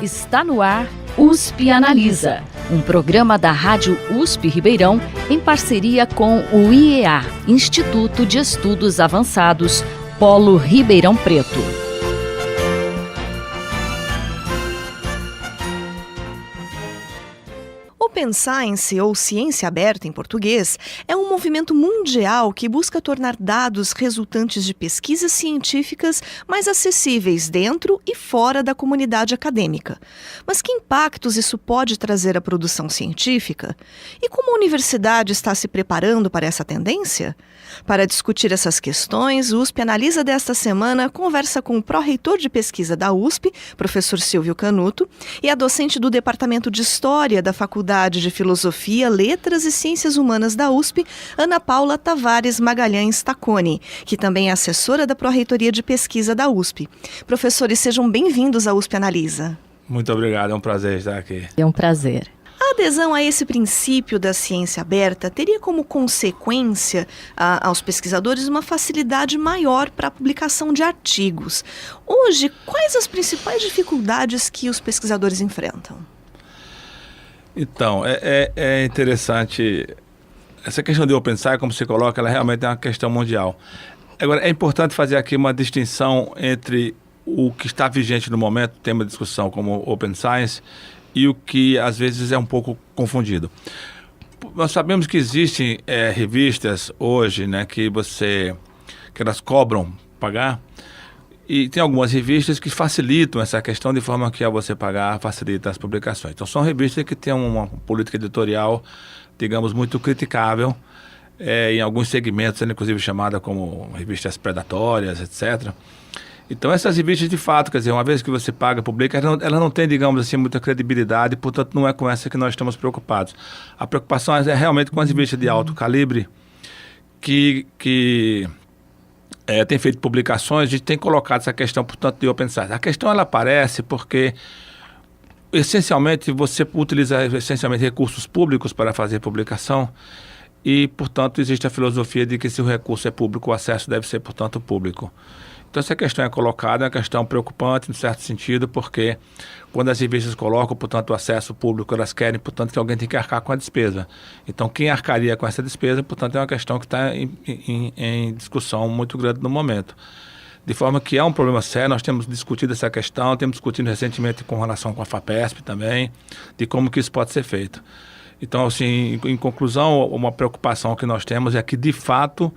Está no ar USP Analisa, um programa da Rádio USP Ribeirão em parceria com o IEA, Instituto de Estudos Avançados, Polo Ribeirão Preto. Open Science, ou Ciência Aberta em português, é um movimento mundial que busca tornar dados resultantes de pesquisas científicas mais acessíveis dentro e fora da comunidade acadêmica. Mas que impactos isso pode trazer à produção científica? E como a universidade está se preparando para essa tendência? Para discutir essas questões, o USP Analisa desta semana conversa com o pró-reitor de pesquisa da USP, professor Silvio Canuto, e a docente do Departamento de História da Faculdade de Filosofia, Letras e Ciências Humanas da USP, Ana Paula Tavares Magalhães Tacconi, que também é assessora da Pró-Reitoria de Pesquisa da USP. Professores, sejam bem-vindos à USP Analisa. Muito obrigado, é um prazer estar aqui. É um prazer. A adesão a esse princípio da ciência aberta teria como consequência aos pesquisadores uma facilidade maior para a publicação de artigos. Hoje, quais as principais dificuldades que os pesquisadores enfrentam? Então, é interessante, essa questão de Open Science, como você coloca, ela realmente é uma questão mundial. Agora, é importante fazer aqui uma distinção entre o que está vigente no momento, tema de discussão como Open Science, e o que às vezes é um pouco confundido. Nós sabemos que existem revistas hoje, né, que elas cobram pagar, e tem algumas revistas que facilitam essa questão de forma que, ao você pagar, facilita as publicações. Então, são revistas que têm uma política editorial, digamos, muito criticável, em alguns segmentos, sendo inclusive chamada como revistas predatórias, etc. Então, essas revistas, de fato, quer dizer, uma vez que você paga, publica, ela não tem, digamos assim, muita credibilidade, portanto, não é com essa que nós estamos preocupados. A preocupação é realmente com as revistas de alto calibre que tem feito publicações, a gente tem colocado essa questão, portanto, de Open Science. A questão, ela aparece porque, essencialmente, você utiliza recursos públicos para fazer publicação e, portanto, existe a filosofia de que se o recurso é público, o acesso deve ser, portanto, público. Então, essa questão é colocada, é uma questão preocupante, em certo sentido, porque quando as revistas colocam, portanto, o acesso público, elas querem, portanto, que alguém tem que arcar com a despesa. Então, quem arcaria com essa despesa, portanto, é uma questão que está em discussão muito grande no momento. De forma que é um problema sério, nós temos discutido essa questão, temos discutido recentemente com relação com a FAPESP também, de como que isso pode ser feito. Então, assim, em conclusão, uma preocupação que nós temos é que, de fato,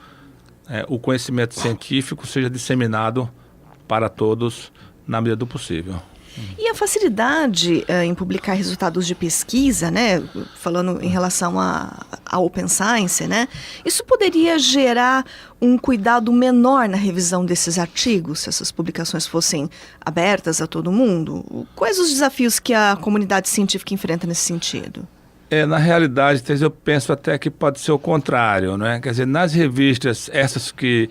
o conhecimento científico seja disseminado para todos na medida do possível. E a facilidade em publicar resultados de pesquisa, né, falando em relação a Open Science, né, isso poderia gerar um cuidado menor na revisão desses artigos, se essas publicações fossem abertas a todo mundo? Quais os desafios que a comunidade científica enfrenta nesse sentido? Na realidade, eu penso até que pode ser o contrário, né? Quer dizer, nas revistas, essas que...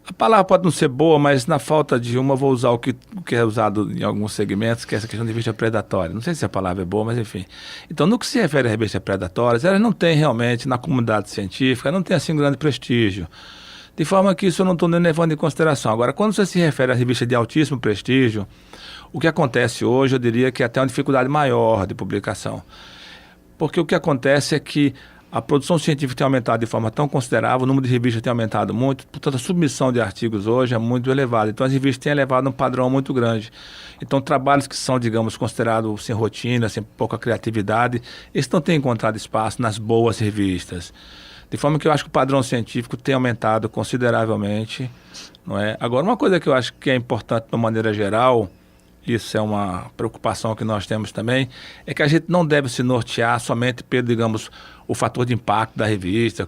A palavra pode não ser boa, mas na falta de uma, vou usar o que é usado em alguns segmentos, que é essa questão de revista predatória. Não sei se a palavra é boa, mas enfim. Então, no que se refere a revistas predatórias, elas não têm realmente, na comunidade científica, não tem assim um grande prestígio. De forma que isso eu não estou nem levando em consideração. Agora, quando você se refere a revista de altíssimo prestígio, o que acontece hoje, eu diria que é até uma dificuldade maior de publicação. Porque o que acontece é que a produção científica tem aumentado de forma tão considerável, o número de revistas tem aumentado muito, portanto a submissão de artigos hoje é muito elevada. Então as revistas têm elevado um padrão muito grande. Então trabalhos que são, digamos, considerados sem rotina, sem pouca criatividade, eles não têm encontrado espaço nas boas revistas. De forma que eu acho que o padrão científico tem aumentado consideravelmente, não é? Agora, uma coisa que eu acho que é importante de uma maneira geral, isso é uma preocupação que nós temos também, é que a gente não deve se nortear somente pelo, digamos, o fator de impacto da revista.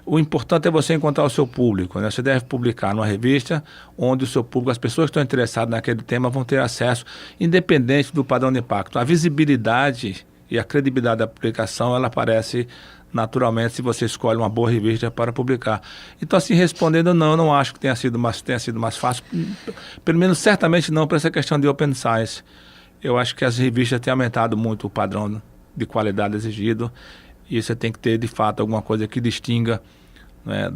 O importante é você encontrar o seu público, né? Você deve publicar numa revista onde o seu público, as pessoas que estão interessadas naquele tema vão ter acesso, independente do padrão de impacto. A visibilidade e a credibilidade da publicação, ela aparece naturalmente se você escolhe uma boa revista para publicar. Então, assim, respondendo, não acho que tenha sido mais fácil, pelo menos certamente não para essa questão de Open Science. Eu acho que as revistas têm aumentado muito o padrão de qualidade exigido e você tem que ter, de fato, alguma coisa que distinga, né,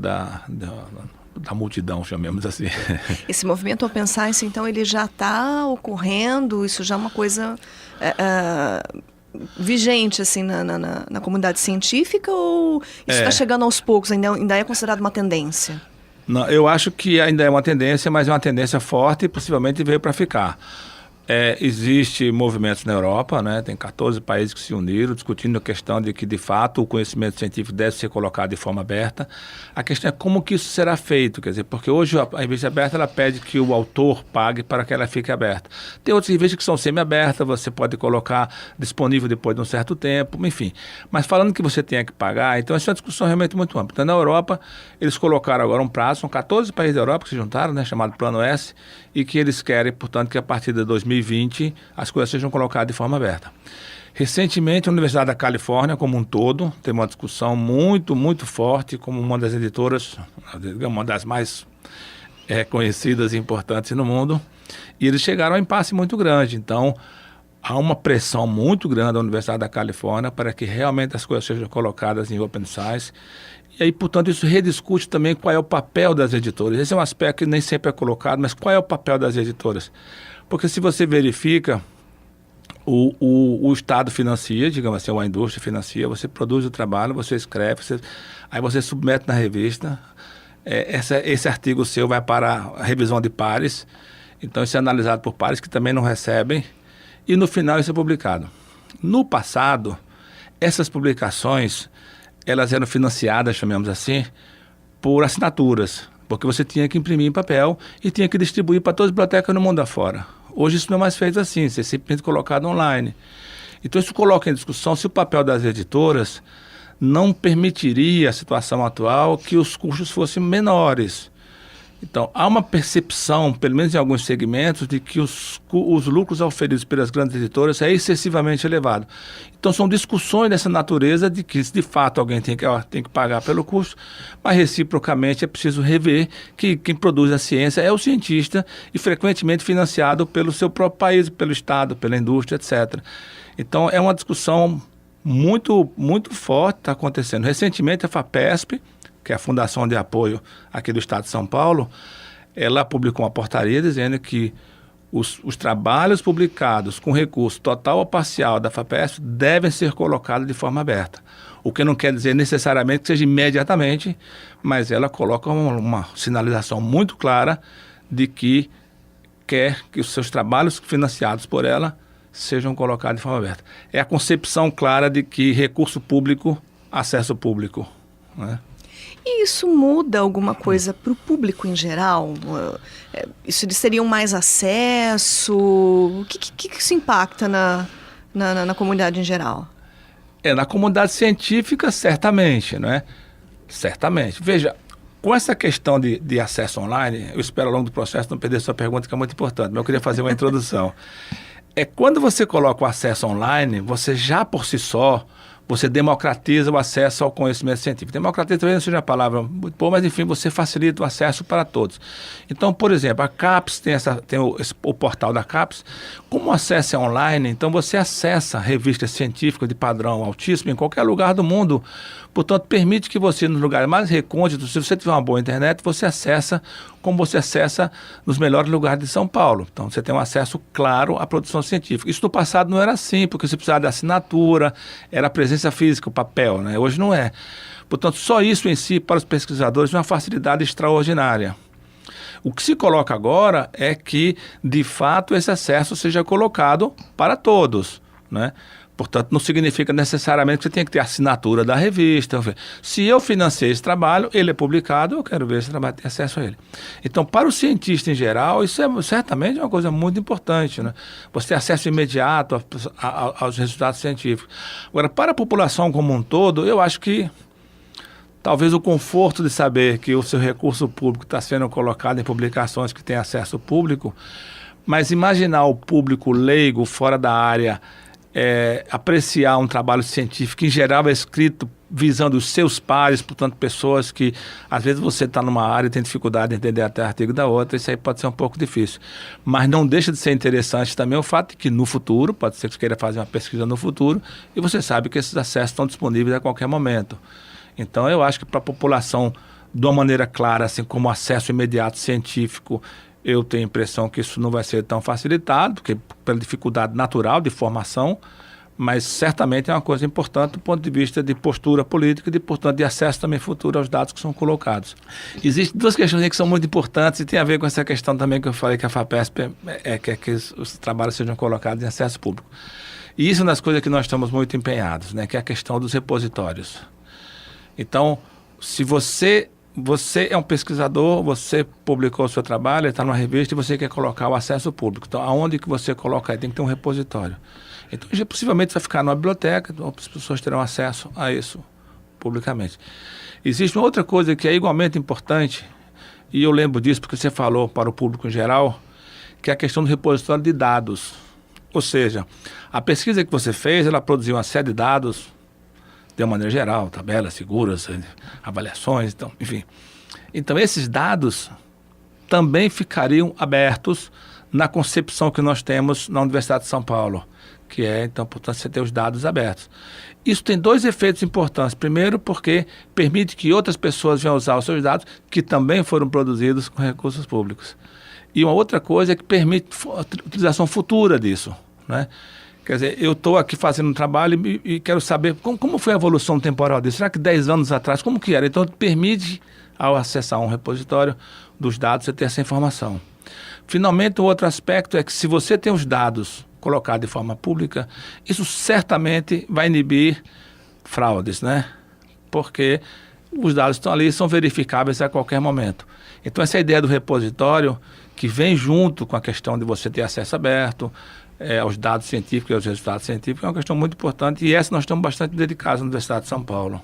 da multidão, chamemos assim. Esse movimento Open Science, então, ele já está ocorrendo, isso já é uma coisa vigente assim, na comunidade científica, ou isso está chegando aos poucos, ainda é considerado uma tendência? Não, eu acho que ainda é uma tendência, mas é uma tendência forte e possivelmente veio para ficar. Existe movimentos na Europa, né? Tem 14 países que se uniram discutindo a questão de que, de fato, o conhecimento científico deve ser colocado de forma aberta. A questão é como que isso será feito, quer dizer, porque hoje a revista aberta ela pede que o autor pague para que ela fique aberta. Tem outras revistas que são semi-abertas, você pode colocar disponível depois de um certo tempo, enfim. Mas falando que você tenha que pagar, então essa é uma discussão realmente muito ampla. Então, na Europa, eles colocaram agora um prazo, são 14 países da Europa que se juntaram, né, chamado Plano S, e que eles querem, portanto, que a partir de 2020 as coisas sejam colocadas de forma aberta. Recentemente, a Universidade da Califórnia, como um todo, teve uma discussão muito, muito forte, como uma das editoras, uma das mais conhecidas e importantes no mundo, e eles chegaram a um impasse muito grande. Então, há uma pressão muito grande da Universidade da Califórnia para que realmente as coisas sejam colocadas em Open Science. E aí, portanto, isso rediscute também qual é o papel das editoras. Esse é um aspecto que nem sempre é colocado, mas qual é o papel das editoras? Porque se você verifica, o Estado financia, digamos assim, ou a indústria financia, você produz o trabalho, você escreve, aí você submete na revista, esse artigo seu vai para a revisão de pares, então isso é analisado por pares que também não recebem, e no final isso é publicado. No passado, essas publicações, elas eram financiadas, chamemos assim, por assinaturas, porque você tinha que imprimir em papel e tinha que distribuir para todas as bibliotecas no mundo afora. Hoje isso não é mais feito assim, isso é simplesmente colocado online. Então isso coloca em discussão se o papel das editoras não permitiria a situação atual que os custos fossem menores. Então, há uma percepção, pelo menos em alguns segmentos, de que os lucros oferidos pelas grandes editoras é excessivamente elevado. Então, são discussões dessa natureza de que, de fato, alguém tem que pagar pelo custo, mas, reciprocamente, é preciso rever que quem produz a ciência é o cientista e, frequentemente, financiado pelo seu próprio país, pelo Estado, pela indústria, etc. Então, é uma discussão muito, muito forte que está acontecendo. Recentemente, a FAPESP, que é a Fundação de Apoio aqui do Estado de São Paulo, ela publicou uma portaria dizendo que os trabalhos publicados com recurso total ou parcial da FAPESP devem ser colocados de forma aberta. O que não quer dizer necessariamente que seja imediatamente, mas ela coloca uma sinalização muito clara de que quer que os seus trabalhos financiados por ela sejam colocados de forma aberta. É a concepção clara de que recurso público, acesso público, né? E isso muda alguma coisa para o público em geral? Isso eles teriam mais acesso? O que isso impacta na comunidade em geral? Na comunidade científica, certamente, né? Certamente. Veja, com essa questão de acesso online, eu espero ao longo do processo não perder sua pergunta, que é muito importante, mas eu queria fazer uma introdução. Quando você coloca o acesso online, você já por si só, você democratiza o acesso ao conhecimento científico. Democratiza talvez não seja uma palavra muito boa, mas enfim, você facilita o acesso para todos. Então, por exemplo, a CAPES tem o portal da CAPES. Como o acesso é online, então você acessa revistas científicas de padrão altíssimo em qualquer lugar do mundo. Portanto, permite que você, nos lugares mais recônditos, se você tiver uma boa internet, você acessa como você acessa nos melhores lugares de São Paulo. Então, você tem um acesso claro à produção científica. Isso no passado não era assim, porque você precisava de assinatura, era a presença física, o papel, né? Hoje não é. Portanto, só isso em si, para os pesquisadores, é uma facilidade extraordinária. O que se coloca agora é que, de fato, esse acesso seja colocado para todos, né? Portanto, não significa necessariamente que você tem que ter assinatura da revista. Se eu financiei esse trabalho, ele é publicado, eu quero ver esse trabalho, ter acesso a ele. Então, para o cientista em geral, isso é certamente uma coisa muito importante, né? Você ter acesso imediato aos resultados científicos. Agora, para a população como um todo, eu acho que talvez o conforto de saber que o seu recurso público está sendo colocado em publicações que têm acesso público, mas imaginar o público leigo, fora da área, apreciar um trabalho científico, que em geral é escrito visando os seus pares, portanto, pessoas que, às vezes, você está numa área e tem dificuldade de entender até artigo da outra, isso aí pode ser um pouco difícil. Mas não deixa de ser interessante também o fato de que, no futuro, pode ser que você queira fazer uma pesquisa no futuro, e você sabe que esses acessos estão disponíveis a qualquer momento. Então, eu acho que para a população de uma maneira clara, assim como acesso imediato científico, eu tenho a impressão que isso não vai ser tão facilitado, porque pela dificuldade natural de formação, mas certamente é uma coisa importante do ponto de vista de postura política e, portanto, de acesso também futuro aos dados que são colocados. Existem duas questões aí que são muito importantes e tem a ver com essa questão também que eu falei que a FAPESP quer que os trabalhos sejam colocados em acesso público. E isso é uma das coisas que nós estamos muito empenhados, né, que é a questão dos repositórios. Então, se você é um pesquisador, você publicou o seu trabalho, está numa revista e você quer colocar o acesso público. Então, aonde que você coloca aí? Tem que ter um repositório. Então, possivelmente vai ficar numa biblioteca, então as pessoas terão acesso a isso publicamente. Existe uma outra coisa que é igualmente importante, e eu lembro disso porque você falou para o público em geral, que é a questão do repositório de dados. Ou seja, a pesquisa que você fez, ela produziu uma série de dados, de uma maneira geral, tabelas, figuras, avaliações, então, enfim. Então, esses dados também ficariam abertos na concepção que nós temos na Universidade de São Paulo, que é, então, portanto, você ter os dados abertos. Isso tem dois efeitos importantes. Primeiro, porque permite que outras pessoas venham usar os seus dados, que também foram produzidos com recursos públicos. E uma outra coisa é que permite a utilização futura disso, né? Quer dizer, eu estou aqui fazendo um trabalho e quero saber como foi a evolução temporal disso. Será que 10 anos atrás, como que era? Então, permite, ao acessar um repositório dos dados, você ter essa informação. Finalmente, o outro aspecto é que se você tem os dados colocados de forma pública, isso certamente vai inibir fraudes, né? Porque os dados estão ali e são verificáveis a qualquer momento. Então, essa ideia do repositório, que vem junto com a questão de você ter acesso aberto aos dados científicos e aos resultados científicos, é uma questão muito importante e essa nós estamos bastante dedicados na Universidade de São Paulo.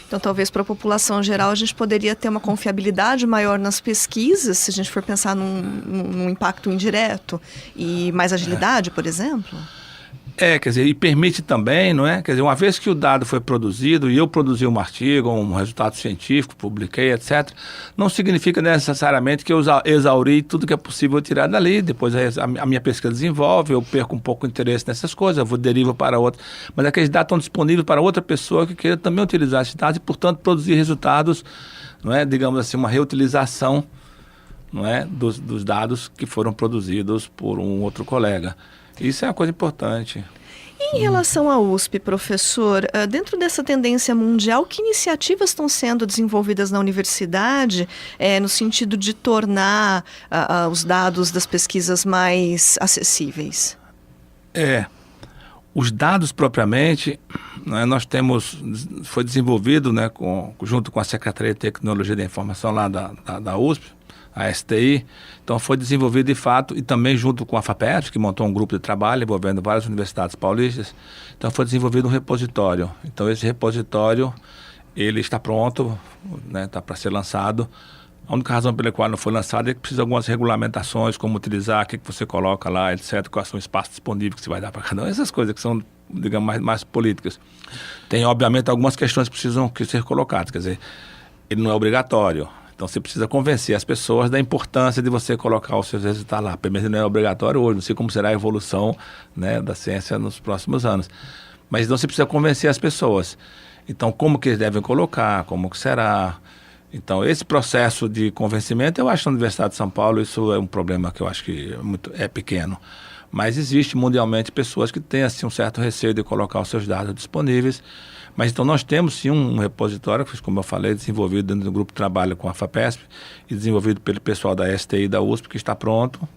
Então, talvez para a população geral a gente poderia ter uma confiabilidade maior nas pesquisas, se a gente for pensar num impacto indireto e mais agilidade, por exemplo? Quer dizer, e permite também, não é? Quer dizer, uma vez que o dado foi produzido e eu produzi um artigo, um resultado científico, publiquei, etc., não significa necessariamente que eu exauri tudo que é possível tirar dali. Depois a minha pesquisa desenvolve, eu perco um pouco o interesse nessas coisas, eu derivo para outra. Mas aqueles dados estão disponíveis para outra pessoa que queira também utilizar esses dados e, portanto, produzir resultados, não é? Digamos assim, uma reutilização, não é? dos dados que foram produzidos por um outro colega. Isso é uma coisa importante. E em relação à USP, professor, dentro dessa tendência mundial, que iniciativas estão sendo desenvolvidas na universidade no sentido de tornar os dados das pesquisas mais acessíveis? Os dados propriamente, né, foi desenvolvido, né, junto com a Secretaria de Tecnologia da Informação lá da USP, a STI, então foi desenvolvido de fato, e também junto com a FAPESP, que montou um grupo de trabalho envolvendo várias universidades paulistas, então foi desenvolvido um repositório. Então esse repositório, ele está pronto, né, está para ser lançado. A única razão pela qual não foi lançado é que precisa de algumas regulamentações, como utilizar, o que você coloca lá, etc., quais são os espaços disponíveis que você vai dar para cada um, essas coisas que são, digamos, mais políticas. Tem, obviamente, algumas questões que precisam ser colocadas, quer dizer, ele não é obrigatório. Então, você precisa convencer as pessoas da importância de você colocar os seus resultados lá. Pelo menos não é obrigatório hoje, não sei como será a evolução, né, da ciência nos próximos anos. Mas então você precisa convencer as pessoas. Então, como que eles devem colocar, como que será. Então, esse processo de convencimento, eu acho que na Universidade de São Paulo isso é um problema que eu acho que é pequeno. Mas existe mundialmente pessoas que têm assim, um certo receio de colocar os seus dados disponíveis. Mas então nós temos sim um repositório, como eu falei, desenvolvido dentro do grupo de trabalho com a FAPESP e desenvolvido pelo pessoal da STI e da USP, que está pronto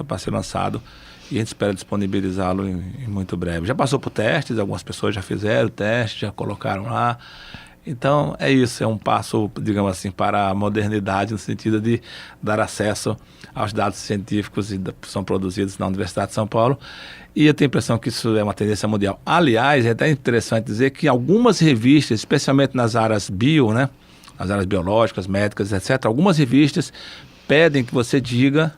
para ser lançado e a gente espera disponibilizá-lo em muito breve. Já passou por testes, algumas pessoas já fizeram testes, já colocaram lá. Então é isso, é um passo, digamos assim, para a modernidade no sentido de dar acesso aos dados científicos que são produzidos na Universidade de São Paulo. E eu tenho a impressão que isso é uma tendência mundial. Aliás, é até interessante dizer que algumas revistas, especialmente nas áreas né, nas áreas biológicas, médicas, etc., algumas revistas pedem que você diga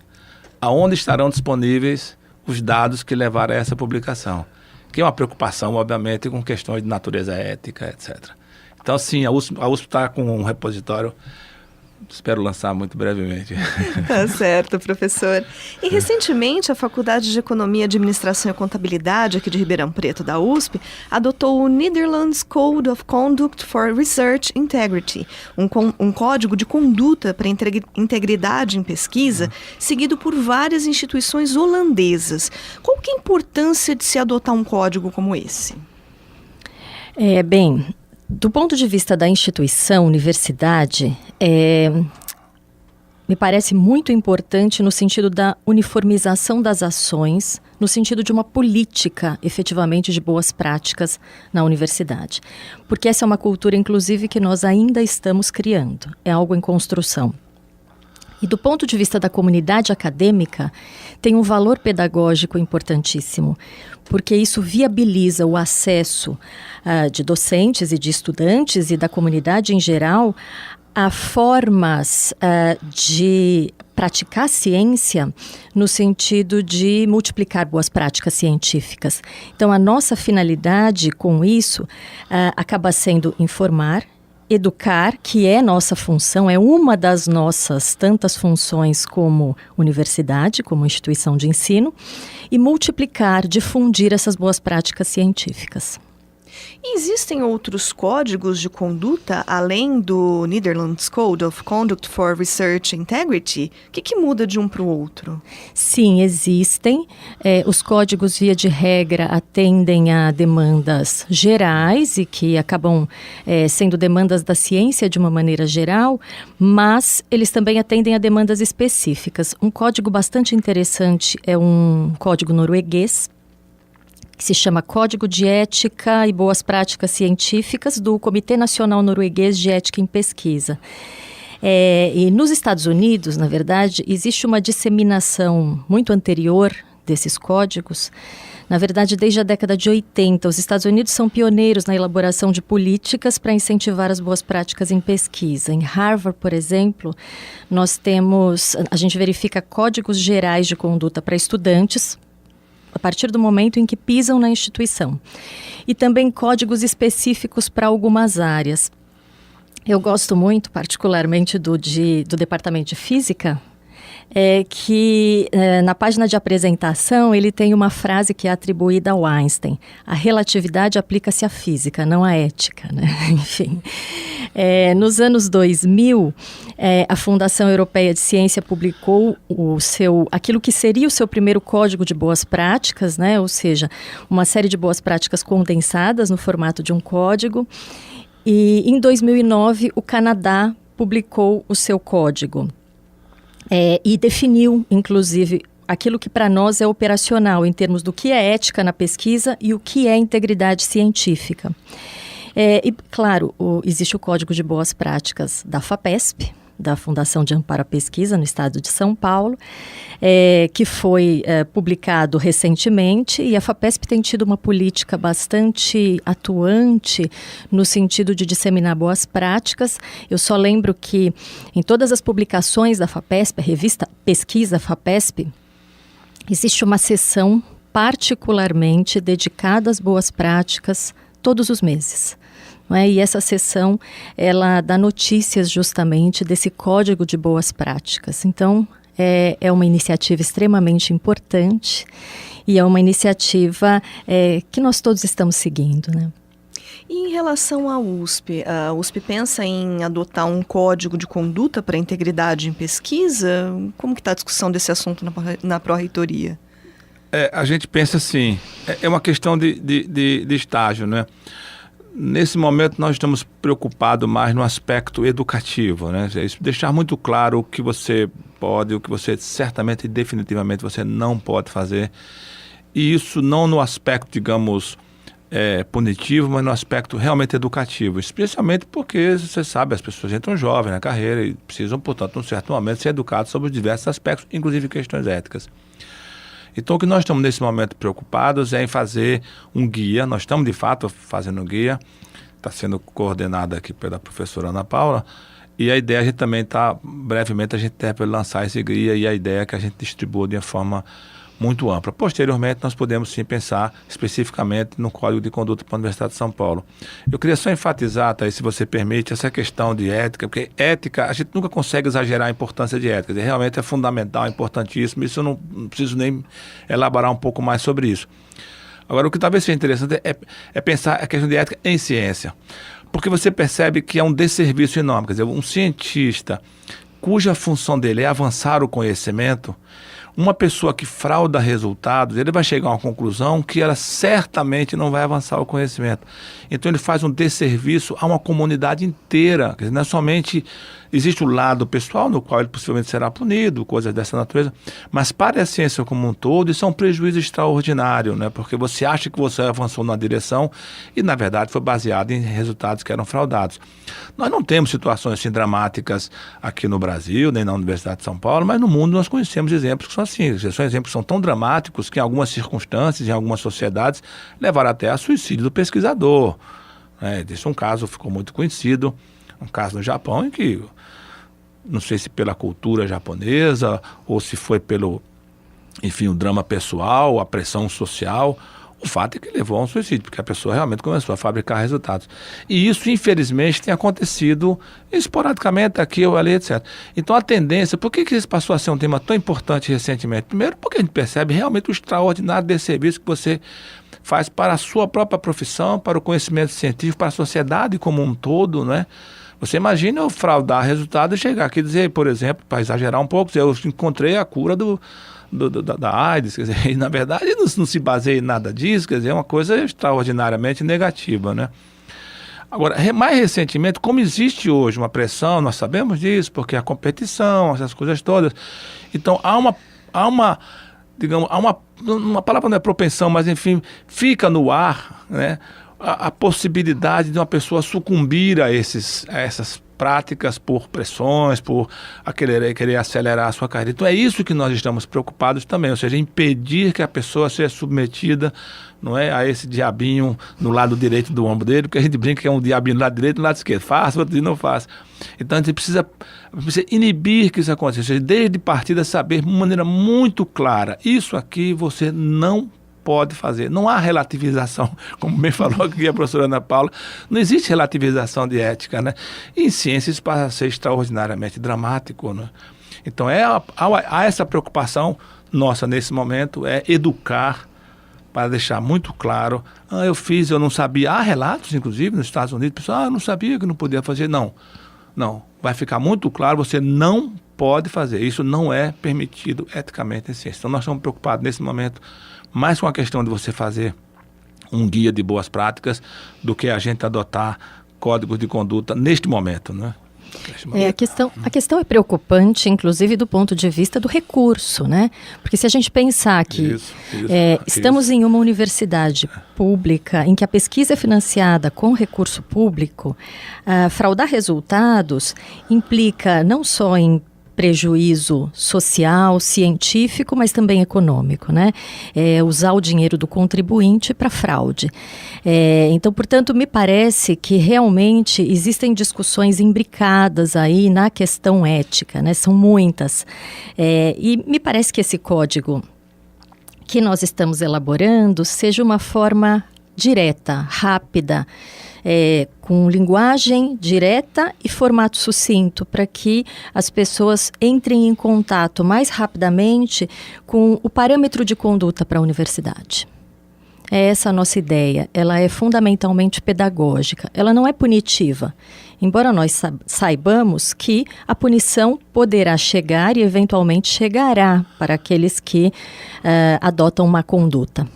aonde estarão disponíveis os dados que levaram a essa publicação. Que é uma preocupação, obviamente, com questões de natureza ética, etc. Então, sim, a USP está com um repositório espero lançar muito brevemente. Tá certo, professor. E recentemente a Faculdade de Economia, Administração e Contabilidade aqui de Ribeirão Preto, da USP, adotou o Netherlands Code of Conduct for Research Integrity, um código de conduta para integridade em pesquisa, seguido por várias instituições holandesas. Qual que é a importância de se adotar um código como esse? Bem, do ponto de vista da instituição, universidade, me parece muito importante no sentido da uniformização das ações, no sentido de uma política, efetivamente, de boas práticas na universidade. Porque essa é uma cultura, inclusive, que nós ainda estamos criando, é algo em construção. E do ponto de vista da comunidade acadêmica, tem um valor pedagógico importantíssimo, porque isso viabiliza o acesso de docentes e de estudantes e da comunidade em geral a formas de praticar ciência no sentido de multiplicar boas práticas científicas. Então, a nossa finalidade com isso acaba sendo informar, educar, que é nossa função, é uma das nossas tantas funções como universidade, como instituição de ensino, e multiplicar, difundir essas boas práticas científicas. E existem outros códigos de conduta além do Netherlands Code of Conduct for Research Integrity? O que muda de um para o outro? Sim, existem. Os códigos, via de regra, atendem a demandas gerais e que acabam sendo demandas da ciência de uma maneira geral, mas eles também atendem a demandas específicas. Um código bastante interessante é um código norueguês, que se chama Código de Ética e Boas Práticas Científicas do Comitê Nacional Norueguês de Ética em Pesquisa. E nos Estados Unidos, na verdade, existe uma disseminação muito anterior desses códigos. Na verdade, desde a década de 80, os Estados Unidos são pioneiros na elaboração de políticas para incentivar as boas práticas em pesquisa. Em Harvard, por exemplo, a gente verifica códigos gerais de conduta para estudantes, a partir do momento em que pisam na instituição. E também códigos específicos para algumas áreas. Eu gosto muito, particularmente, do Departamento de Física, que na página de apresentação ele tem uma frase que é atribuída ao Einstein: a relatividade aplica-se à física, não à ética, né? Enfim, nos anos 2000, a Fundação Europeia de Ciência publicou aquilo que seria o seu primeiro código de boas práticas, né? Ou seja, uma série de boas práticas condensadas no formato de um código. E em 2009, o Canadá publicou o seu código. E definiu, inclusive, aquilo que para nós é operacional em termos do que é ética na pesquisa e o que é integridade científica. E, claro, existe o Código de Boas Práticas da FAPESP, da Fundação de Amparo à Pesquisa, no estado de São Paulo, que foi publicado recentemente, e a FAPESP tem tido uma política bastante atuante no sentido de disseminar boas práticas. Eu só lembro que em todas as publicações da FAPESP, a revista Pesquisa FAPESP, existe uma seção particularmente dedicada às boas práticas todos os meses. E essa sessão, ela dá notícias justamente desse código de boas práticas. Então, é uma iniciativa extremamente importante e é uma iniciativa que nós todos estamos seguindo, né? E em relação à USP, a USP pensa em adotar um código de conduta para a integridade em pesquisa? Como que está a discussão desse assunto na pró-reitoria? A gente pensa assim, é uma questão de estágio, né? Nesse momento nós estamos preocupados mais no aspecto educativo, né? Deixar muito claro o que você pode, o que você certamente e definitivamente você não pode fazer. E isso não no aspecto, digamos, punitivo, mas no aspecto realmente educativo. Especialmente porque, você sabe, as pessoas entram jovens na carreira e precisam, portanto, num certo momento ser educados sobre os diversos aspectos, inclusive questões éticas. Então, o que nós estamos nesse momento preocupados é em fazer um guia. Nós estamos, de fato, fazendo um guia. Está sendo coordenado aqui pela professora Ana Paula. E a ideia, a gente também está, brevemente, a gente deve lançar esse guia. E a ideia é que a gente distribua de uma forma muito ampla. Posteriormente, nós podemos sim pensar especificamente no Código de Conduta para a Universidade de São Paulo. Eu queria só enfatizar, Thaís, se você permite, essa questão de ética, porque ética, a gente nunca consegue exagerar a importância de ética, realmente é fundamental, é importantíssimo, isso eu não preciso nem elaborar um pouco mais sobre isso. Agora, o que talvez seja interessante é pensar a questão de ética em ciência, porque você percebe que é um desserviço enorme, quer dizer, um cientista cuja função dele é avançar o conhecimento, uma pessoa que frauda resultados, ele vai chegar a uma conclusão que ela certamente não vai avançar o conhecimento. Então ele faz um desserviço a uma comunidade inteira. Quer dizer, não é somente... Existe o lado pessoal, no qual ele possivelmente será punido, coisas dessa natureza, mas para a ciência como um todo, isso é um prejuízo extraordinário, né? Porque você acha que você avançou numa direção e, na verdade, foi baseado em resultados que eram fraudados. Nós não temos situações assim dramáticas aqui no Brasil, nem na Universidade de São Paulo, mas no mundo nós conhecemos exemplos que são assim. São exemplos que são tão dramáticos que, em algumas circunstâncias, em algumas sociedades, levaram até a suicídio do pesquisador. Esse é um caso que ficou muito conhecido, um caso no Japão em que, não sei se pela cultura japonesa ou se foi pelo, enfim, o drama pessoal, a pressão social, o fato é que levou a um suicídio, porque a pessoa realmente começou a fabricar resultados. E isso, infelizmente, tem acontecido esporadicamente aqui ou ali, etc. Então, a tendência, por que isso passou a ser um tema tão importante recentemente? Primeiro, porque a gente percebe realmente o extraordinário desse serviço que você faz para a sua própria profissão, para o conhecimento científico, para a sociedade como um todo, né? Você imagina eu fraudar resultado e chegar aqui e dizer, por exemplo, para exagerar um pouco, eu encontrei a cura da AIDS, quer dizer, e na verdade não se baseia em nada disso, quer dizer, é uma coisa extraordinariamente negativa, né? Agora, mais recentemente, como existe hoje uma pressão, nós sabemos disso, porque a competição, essas coisas todas, então há uma palavra não é propensão, mas enfim, fica no ar, né? A possibilidade de uma pessoa sucumbir a essas práticas por pressões, por querer acelerar a sua carreira. Então é isso que nós estamos preocupados também, ou seja, impedir que a pessoa seja submetida, não é, a esse diabinho no lado direito do ombro dele, porque a gente brinca que é um diabinho no lado direito e no lado esquerdo, faz, outro dia não faz. Então a gente precisa inibir que isso aconteça, ou seja, desde partida saber de uma maneira muito clara, isso aqui você não pode fazer. Não há relativização, como bem falou aqui a professora Ana Paula, não existe relativização de ética, né? E em ciência isso passa a ser extraordinariamente dramático, né? Então há essa preocupação nossa nesse momento, é educar para deixar muito claro, eu fiz, eu não sabia. Há relatos, inclusive, nos Estados Unidos, pessoal, eu não sabia que não podia fazer. Não, vai ficar muito claro, você não pode fazer. Isso não é permitido eticamente em ciência. Então nós estamos preocupados nesse momento mais com a questão de você fazer um guia de boas práticas do que a gente adotar códigos de conduta neste momento, né? A questão é preocupante, inclusive do ponto de vista do recurso, né? Porque se a gente pensar que estamos em uma universidade pública em que a pesquisa é financiada com recurso público, fraudar resultados implica não só em prejuízo social, científico, mas também econômico, né? Usar o dinheiro do contribuinte para fraude. Então, portanto, me parece que realmente existem discussões imbricadas aí na questão ética, né? São muitas. E me parece que esse código que nós estamos elaborando seja uma forma direta, rápida, com linguagem direta e formato sucinto, para que as pessoas entrem em contato mais rapidamente com o parâmetro de conduta para a universidade. É essa a nossa ideia. Ela é fundamentalmente pedagógica. Ela não é punitiva, embora nós saibamos que a punição poderá chegar e eventualmente chegará para aqueles que adotam uma conduta.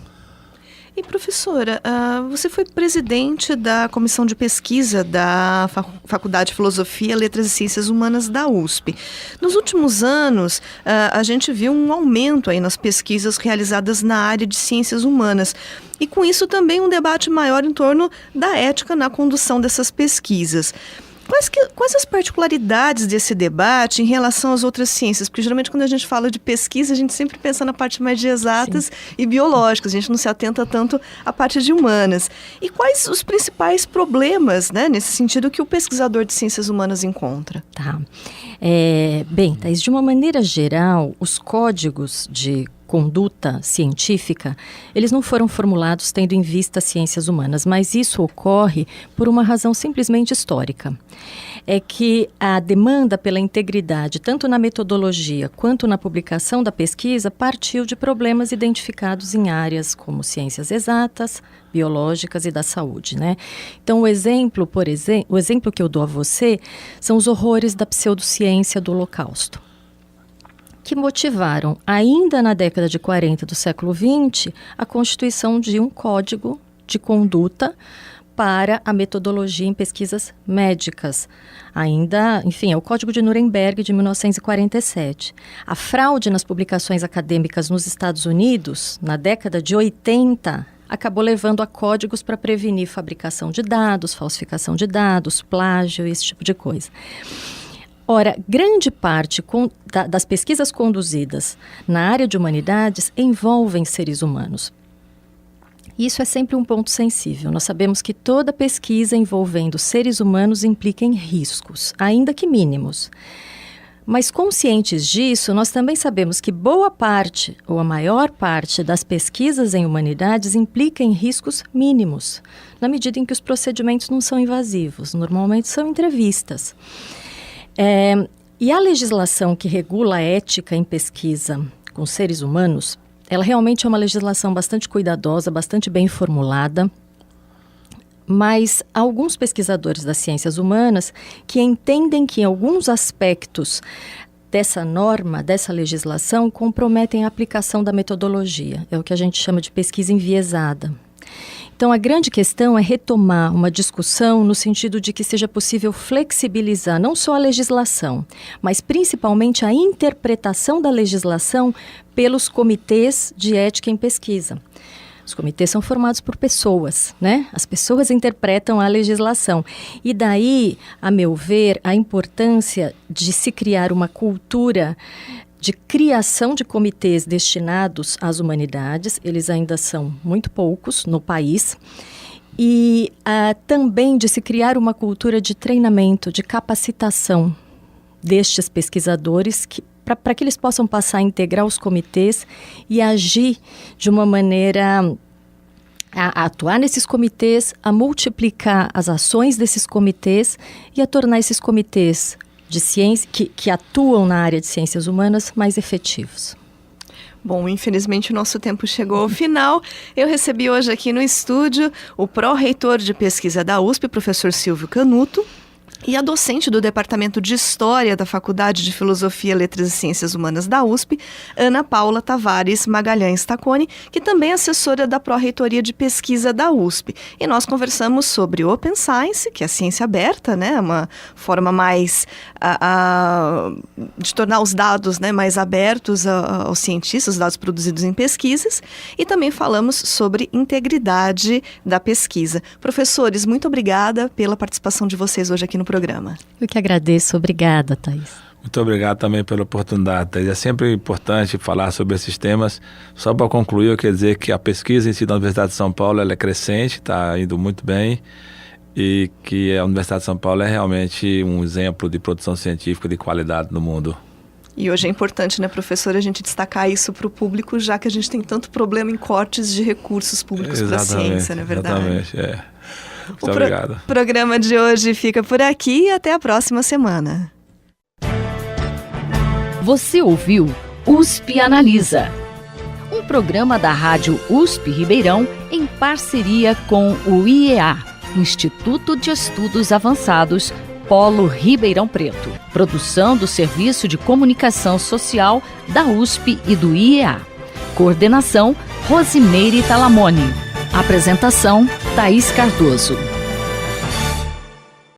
E, professora, você foi presidente da comissão de pesquisa da Faculdade de Filosofia, Letras e Ciências Humanas da USP. Nos últimos anos, a gente viu um aumento aí nas pesquisas realizadas na área de ciências humanas. E, com isso, também um debate maior em torno da ética na condução dessas pesquisas. Quais as particularidades desse debate em relação às outras ciências? Porque geralmente quando a gente fala de pesquisa, a gente sempre pensa na parte mais de exatas e biológicas, a gente não se atenta tanto à parte de humanas. E quais os principais problemas, né, nesse sentido, que o pesquisador de ciências humanas encontra? Bem, Thaís, de uma maneira geral, os códigos de conduta científica, eles não foram formulados tendo em vista as ciências humanas, mas isso ocorre por uma razão simplesmente histórica. É que a demanda pela integridade, tanto na metodologia quanto na publicação da pesquisa, partiu de problemas identificados em áreas como ciências exatas, biológicas e da saúde, né? Então, o exemplo que eu dou a você são os horrores da pseudociência do Holocausto, que motivaram, ainda na década de 40 do século XX, a constituição de um código de conduta para a metodologia em pesquisas médicas. Ainda, enfim, é o Código de Nuremberg de 1947. A fraude nas publicações acadêmicas nos Estados Unidos, na década de 80, acabou levando a códigos para prevenir fabricação de dados, falsificação de dados, plágio, esse tipo de coisa. Ora, grande parte das pesquisas conduzidas na área de humanidades envolvem seres humanos. Isso é sempre um ponto sensível. Nós sabemos que toda pesquisa envolvendo seres humanos implica em riscos, ainda que mínimos. Mas conscientes disso, nós também sabemos que boa parte, ou a maior parte, das pesquisas em humanidades implica em riscos mínimos, na medida em que os procedimentos não são invasivos, normalmente são entrevistas. E a legislação que regula a ética em pesquisa com seres humanos, ela realmente é uma legislação bastante cuidadosa, bastante bem formulada, mas há alguns pesquisadores das ciências humanas que entendem que alguns aspectos dessa norma, dessa legislação, comprometem a aplicação da metodologia. É o que a gente chama de pesquisa enviesada. Então, a grande questão é retomar uma discussão no sentido de que seja possível flexibilizar não só a legislação, mas principalmente a interpretação da legislação pelos comitês de ética em pesquisa. Os comitês são formados por pessoas, né? As pessoas interpretam a legislação. E daí, a meu ver, a importância de se criar uma cultura de criação de comitês destinados às humanidades, eles ainda são muito poucos no país, e também de se criar uma cultura de treinamento, de capacitação destes pesquisadores, para que eles possam passar a integrar os comitês e agir de uma maneira a atuar nesses comitês, a multiplicar as ações desses comitês e a tornar esses comitês de ciência, que atuam na área de ciências humanas, mais efetivos. Bom, infelizmente o nosso tempo chegou ao final. Eu recebi hoje aqui no estúdio o pró-reitor de pesquisa da USP, professor Silvio Canuto, e a docente do Departamento de História da Faculdade de Filosofia, Letras e Ciências Humanas da USP, Ana Paula Tavares Magalhães Tacconi, que também é assessora da Pró-Reitoria de Pesquisa da USP. E nós conversamos sobre Open Science, que é a ciência aberta, né? Uma forma mais de tornar os dados, né, mais abertos aos cientistas, os dados produzidos em pesquisas. E também falamos sobre integridade da pesquisa. Professores, muito obrigada pela participação de vocês hoje aqui no programa. Eu que agradeço. Obrigada, Thaís. Muito obrigado também pela oportunidade, Thaís. É sempre importante falar sobre esses temas. Só para concluir, eu quero dizer que a pesquisa em si da Universidade de São Paulo ela é crescente, está indo muito bem, e que a Universidade de São Paulo é realmente um exemplo de produção científica de qualidade no mundo. E hoje é importante, né, professor, a gente destacar isso para o público, já que a gente tem tanto problema em cortes de recursos públicos para a ciência, não é verdade? Exatamente, Muito obrigado. O programa de hoje fica por aqui e até a próxima semana. Você ouviu USP Analisa, um programa da Rádio USP Ribeirão em parceria com o IEA, Instituto de Estudos Avançados, Polo Ribeirão Preto. Produção do Serviço de Comunicação Social da USP e do IEA. Coordenação, Rosimeire Talamone. Apresentação, Thaís Cardoso.